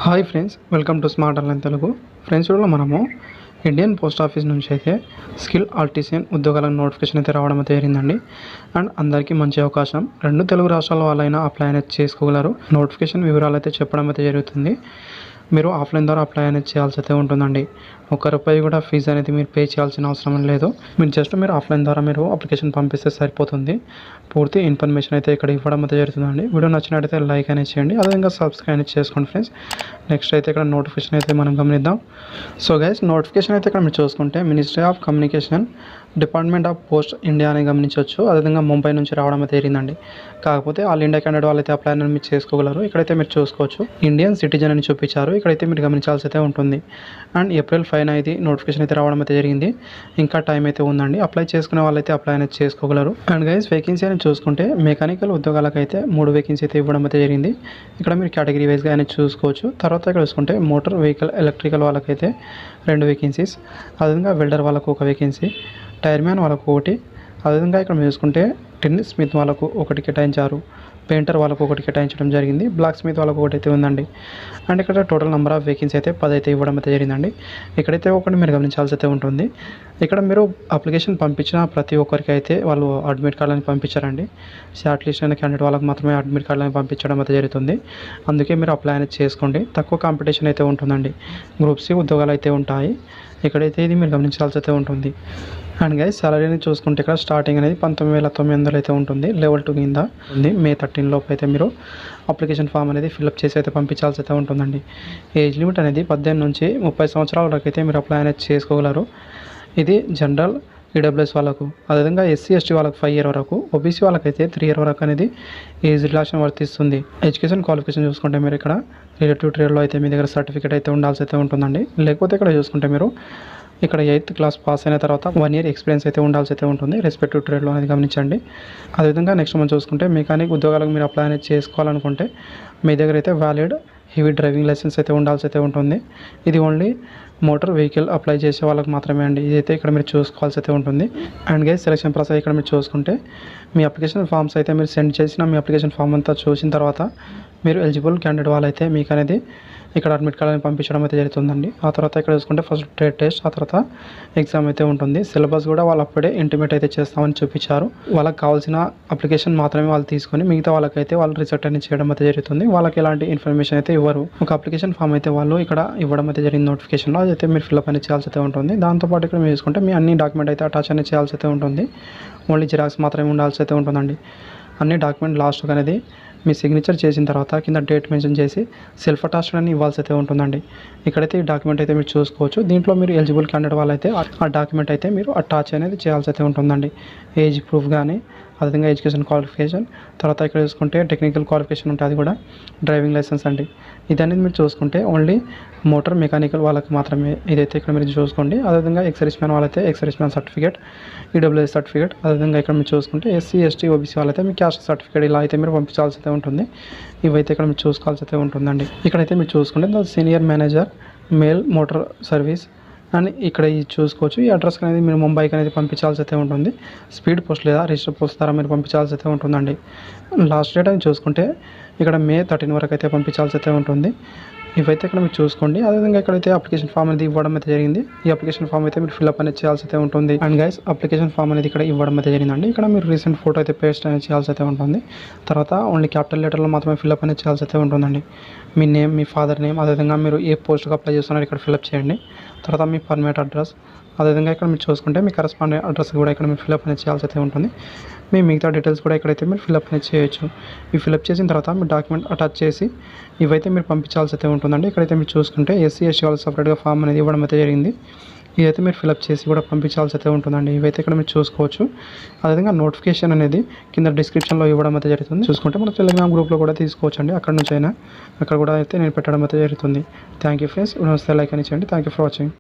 Hi friends, welcome to smart online Telugu. Friends, ఇప్పుడు మనము Indian post office నుంచి అయితే స్కిల్ ఆర్టిసియన్ ఉద్యోగాల నోటిఫికేషన్ అయితే రావడం అయితే జరిగిందండి. అండ్ అందరికీ మంచి అవకాశం. రెండు తెలుగు రాష్ట్రాల వాళ్ళైనా అప్లై అనేది చేసుకోగలరు. నోటిఫికేషన్ వివరాలు అయితే చెప్పడం అయితే జరుగుతుంది. మీరు ఆఫ్లైన్ ద్వారా అప్లై అనేది చేయాల్సి అయితే ఉంటుందండి. ₹1 కూడా ఫీజు అనేది మీరు పే చేయాల్సిన అవసరం లేదు. మీరు ఆఫ్లైన్ ద్వారా మీరు అప్లికేషన్ పంపిస్తే సరిపోతుంది. పూర్తి ఇన్ఫర్మేషన్ అయితే ఇక్కడ ఇవ్వడం అయితే జరుగుతుందండి. వీడియో నచ్చినట్టయితే లైక్ అనేది చేయండి, అదేవిధంగా సబ్స్క్రైబ్ అనేది చేసుకోండి ఫ్రెండ్స్. నెక్స్ట్ అయితే ఇక్కడ నోటిఫికేషన్ అయితే మనం గమనిద్దాం. సో గైస్, నోటిఫికేషన్ అయితే ఇక్కడ మీరు చూసుకుంటే ministry of communication, department of post India అని గమనించవచ్చు. అదేవిధంగా ముంబై నుంచి రావడం అయితే జరిగిందండి. కాకపోతే ఆల్ ఇండియా క్యాండిడేట్ వాళ్ళైతే అప్లై అనేది మీరు చేసుకోగలరు. ఇక్కడైతే మీరు చూసుకోవచ్చు ఇండియన్ సిటిజన్ అని చూపించారు. ఇక్కడైతే మీరు గమనించాల్సి అయితే ఉంటుంది. అండ్ April 5 ఇది నోటిఫికేషన్ అయితే రావడం అయితే జరిగింది. ఇంకా టైం అయితే ఉందండి. అప్లై చేసుకునే వాళ్ళైతే అప్లై అనేది చేసుకోగలరు. అండ్ గైస్, వేకెన్సీ అని చూసుకుంటే మెకానికల్ ఉద్యోగాలకైతే 3 వేకెన్సీ అయితే ఇవ్వడం అయితే జరిగింది. ఇక్కడ మీరు కేటగిరీ వైజ్గా అనేది చూసుకోవచ్చు. తర్వాత ఇక్కడ చూసుకుంటే మోటార్ వెహికల్ ఎలక్ట్రికల్ వాళ్ళకైతే 2 వేకెన్సీస్, అదేవిధంగా వెల్డర్ వాళ్ళకు 1 వేకెన్సీ, టైర్ మ్యాన్ వాళ్ళకు 1, అదేవిధంగా ఇక్కడ మీరు చూసుకుంటే టిన్ స్మిత్ వాళ్ళకు 1 కేటాయించారు, పెయింటర్ వాళ్ళకు 1 కేటాయించడం జరిగింది, బ్లాక్ స్మిత్ వాళ్ళకు 1 అయితే ఉందండి. అండ్ ఇక్కడ టోటల్ నెంబర్ ఆఫ్ వేకెన్సీ అయితే 10 అయితే ఇవ్వడం అయితే జరిగిందండి. ఇక్కడైతే ఒకటి మీరు గమనించాల్సి అయితే ఉంటుంది. ఇక్కడ మీరు అప్లికేషన్ పంపించిన ప్రతి ఒక్కరికి అయితే వాళ్ళు అడ్మిట్ కార్డులని పంపించారండి. షార్ట్ లిస్ట్ అయిన క్యాండిడేట్ వాళ్ళకి మాత్రమే అడ్మిట్ కార్డులని పంపించడం అయితే జరుగుతుంది. అందుకే మీరు అప్లై అనేది చేసుకోండి. తక్కువ కాంపిటీషన్ అయితే ఉంటుందండి. గ్రూప్ సి ఉద్యోగాలు అయితే ఉంటాయి. ఇక్కడైతే ఇది మీరు గమనించాల్సి అయితే ఉంటుంది. అండ్ గైస్, సాలరీని చూసుకుంటే ఇక్కడ స్టార్టింగ్ అనేది 19,900 అయితే ఉంటుంది. లెవెల్ 2 కింద ఉంది. May 13 లోపు అయితే మీరు అప్లికేషన్ ఫామ్ అనేది ఫిల్అప్ చేసి అయితే పంపించాల్సి అయితే ఉంటుందండి. ఏజ్ లిమిట్ అనేది 18 నుంచి 30 సంవత్సరాల వరకు అయితే మీరు అప్లై అనేది చేసుకోగలరు. ఇది జనరల్, ఈడబ్ల్యూఎస్ వాళ్ళకు, అదేవిధంగా SC ST వాళ్ళకు 5 years వరకు, OBC వాళ్ళకైతే 3 years వరకు అనేది ఏజ్ రిలాక్షన్ వర్తిస్తుంది. ఎడ్యుకేషన్ క్వాలిఫికేషన్ చూసుకుంటే మీరు ఇక్కడ రిలేటివ్ ట్రేడ్లో అయితే మీ దగ్గర సర్టిఫికేట్ అయితే ఉండాల్సి అయితే ఉంటుందండి. లేకపోతే ఇక్కడ చూసుకుంటే మీరు ఇక్కడ 8th క్లాస్ పాస్ అయిన తర్వాత 1 year ఎక్స్పీరియన్స్ అయితే ఉండాల్సి అయితే ఉంటుంది రెస్పెక్టివ్ ట్రేడ్లో అనేది గమనించండి. అదేవిధంగా నెక్స్ట్ మనం చూసుకుంటే మెకానిక్ ఉద్యోగాలకు మీరు అప్లై అనేది చేసుకోవాలనుకుంటే మీ దగ్గర అయితే వ్యాలిడ్ హెవీ డ్రైవింగ్ లైసెన్స్ అయితే ఉండాల్సి అయితే ఉంటుంది. ఇది ఓన్లీ మోటార్ వెహికల్ అప్లై చేసే వాళ్ళకి మాత్రమే అండి. ఇదైతే ఇక్కడ మీరు చూసుకోవాల్సి అయితే ఉంటుంది. అండ్ గైస్, సెలక్షన్ ప్రాసెస్ ఇక్కడ మీరు చూసుకుంటే మీ అప్లికేషన్ ఫామ్స్ అయితే మీరు సెండ్ చేసిన మీ అప్లికేషన్ ఫామ్ అంతా చూసిన తర్వాత మీరు ఎలిజిబుల్ క్యాండిడేట్ వాళ్ళైతే మీకు అనేది ఇక్కడ అడ్మిట్ కార్డుని పంపించడం అయితే జరుగుతుందండి. ఆ తర్వాత ఇక్కడ చూసుకుంటే ఫస్ట్ ట్రేడ్ టెస్ట్, ఆ తర్వాత ఎగ్జామ్ అయితే ఉంటుంది. సిలబస్ కూడా వాళ్ళు అప్పుడే ఇంటిమేట్ అయితే చేస్తామని చూపించారు. వాళ్ళకి కావాల్సిన అప్లికేషన్ మాత్రమే వాళ్ళు తీసుకొని మిగతా వాళ్ళకైతే వాళ్ళు రిజెక్ట్ అనేది చేయడం అయితే జరుగుతుంది. వాళ్ళకి ఎలాంటి ఇన్ఫర్మేషన్ అయితే ఇవ్వరు. ఒక అప్లికేషన్ ఫామ్ అయితే వాళ్ళు ఇక్కడ ఇవ్వడం అయితే జరిగింది నోటిఫికేషన్లో. అదైతే మీరు ఫిల్అప్ అనేది చేయాల్సి అయితే ఉంటుంది. దాంతోపాటు ఇక్కడ మీరు చూసుకుంటే మీ అన్ని డాక్యుమెంట్ అయితే అటాచ్ అనేది చేయాల్సి అయితే ఉంటుంది. ఓన్లీ జిరాక్స్ మాత్రమే ఉండాల్సి అయితే ఉంటుందండి. అన్ని డాక్యుమెంట్ లాస్ట్ అనేది మీ సిగ్నేచర్ చేసిన తర్వాత కింద డేట్ మెన్షన్ చేసి సెల్ఫ్ అటాచ్డ్ అని ఇవ్వాల్సి అయితే ఉంటుందండి. ఇక్కడైతే ఈ డాక్యుమెంట్ అయితే మీరు చూసుకోవచ్చు. దీంట్లో మీరు ఎలిజిబుల్ క్యాండిడేట్ వాళ్ళైతే ఆ డాక్యుమెంట్ అయితే మీరు అటాచ్ అనేది చేయాల్సి అయితే ఉంటుందండి. ఏజ్ ప్రూఫ్ కానీ, అదేవిధంగా ఎడ్యుకేషన్ క్వాలిఫికేషన్, తర్వాత ఇక్కడ చూసుకుంటే టెక్నికల్ క్వాలిఫికేషన్ ఉంటుంది, అది కూడా డ్రైవింగ్ లైసెన్స్ అండి. ఇదనేది మీరు చూసుకుంటే ఓన్లీ మోటార్ మెకానికల్ వాళ్ళకి మాత్రమే. ఇదైతే ఇక్కడ మీరు చూసుకోండి. అదేవిధంగా ఎక్సర్విస్ మ్యాన్ వాళ్ళైతే ex-service man certificate, EWS certificate, అదేవిధంగా ఇక్కడ మీరు చూసుకుంటే SC ST OBC వాళ్ళైతే మీ క్యాస్ట్ సర్టిఫికేట్ ఇలా అయితే మీరు పంపించాల్సి అయితే ఉంటుంది. ఇవైతే ఇక్కడ మీరు చూసుకోవాల్సి అయితే ఉంటుందండి. ఇక్కడైతే మీరు చూసుకుంటే senior manager male motor service అని ఇక్కడ ఇది చూసుకోవచ్చు. ఈ అడ్రస్కి అనేది మీరు ముంబైకి అనేది పంపించాల్సి అయితే ఉంటుంది. స్పీడ్ పోస్ట్ లేదా రిజిస్టర్ పోస్ట్ ద్వారా మీరు పంపించాల్సి అయితే ఉంటుందండి. లాస్ట్ డేట్ అని చూసుకుంటే ఇక్కడ May 13 వరకు అయితే పంపించాల్సి అయితే ఉంటుంది. ఇవైతే ఇక్కడ మీరు చూసుకోండి. అదేవిధంగా ఇక్కడైతే అప్లికేషన్ ఫామ్ అనేది ఇవ్వడం అయితే జరిగింది. ఈ అప్లికేషన్ ఫామ్ అయితే మీరు ఫిల్అప్ అనేది చేయాల్సి అయితే ఉంటుంది. అండ్ గైస్, అప్లికేషన్ ఫామ్ అనేది ఇక్కడ ఇవ్వడం అయితే జరిగిందండి. ఇక్కడ మీరు రీసెంట్ ఫోటో అయితే పేస్ట్ అనేది చేయాల్సి అయితే ఉంటుంది. తర్వాత ఓన్లీ క్యాపిటల్ లెటర్లో మాత్రమే ఫిల్అప్ అనేది చేయాల్సి అయితే ఉంటుందండి. మీ నేమ్, మీ ఫాదర్ నేమ్, అదేవిధంగా మీరు ఏ పోస్ట్కి అప్లై చేస్తున్నారో ఇక్కడ ఫిల్అప్ చేయండి. తర్వాత మీ పర్మనెంట్ అడ్రస్, అదేవిధంగా ఇక్కడ మీరు చూసుకుంటే మీ కరెస్పాండెంట్ అడ్రస్ కూడా ఇక్కడ మీరు ఫిల్అప్ అనేది చేయాల్సి అయితే ఉంటుంది. మీ మిగతా డీటెయిల్స్ కూడా ఇక్కడైతే మీరు ఫిల్అప్ అనేది చేయొచ్చు. ఇవి ఫిల్అప్ చేసిన తర్వాత మీ డాక్యుమెంట్ అటాచ్ చేసి ఇవైతే మీరు పంపించాల్సి అయితే ఉంటుందండి. ఇక్కడైతే మీరు చూసుకుంటే SC ST వాళ్ళకి సపరేట్గా ఫామ్ అనేది ఇవ్వడం అయితే జరిగింది. ఇదైతే మీరు ఫిల్అప్ చేసి కూడా పంపించాల్సి అయితే ఉంటుందండి. ఇవైతే ఇక్కడ మీరు చూసుకోవచ్చు. అదేవిధంగా నోటిఫికేషన్ అనేది కింద డిస్క్రిప్షన్లో ఇవ్వడం అయితే జరుగుతుంది. చూసుకుంటే మన టెలిగ్రామ్ గ్రూప్లో కూడా తీసుకోవచ్చండి. అక్కడ నుంచి అయినా అక్కడ కూడా అయితే నేను పెట్టడం అయితే జరుగుతుంది. Thank you friends. నమస్తే, లైక్ అని చేయండి. Thank you for watching.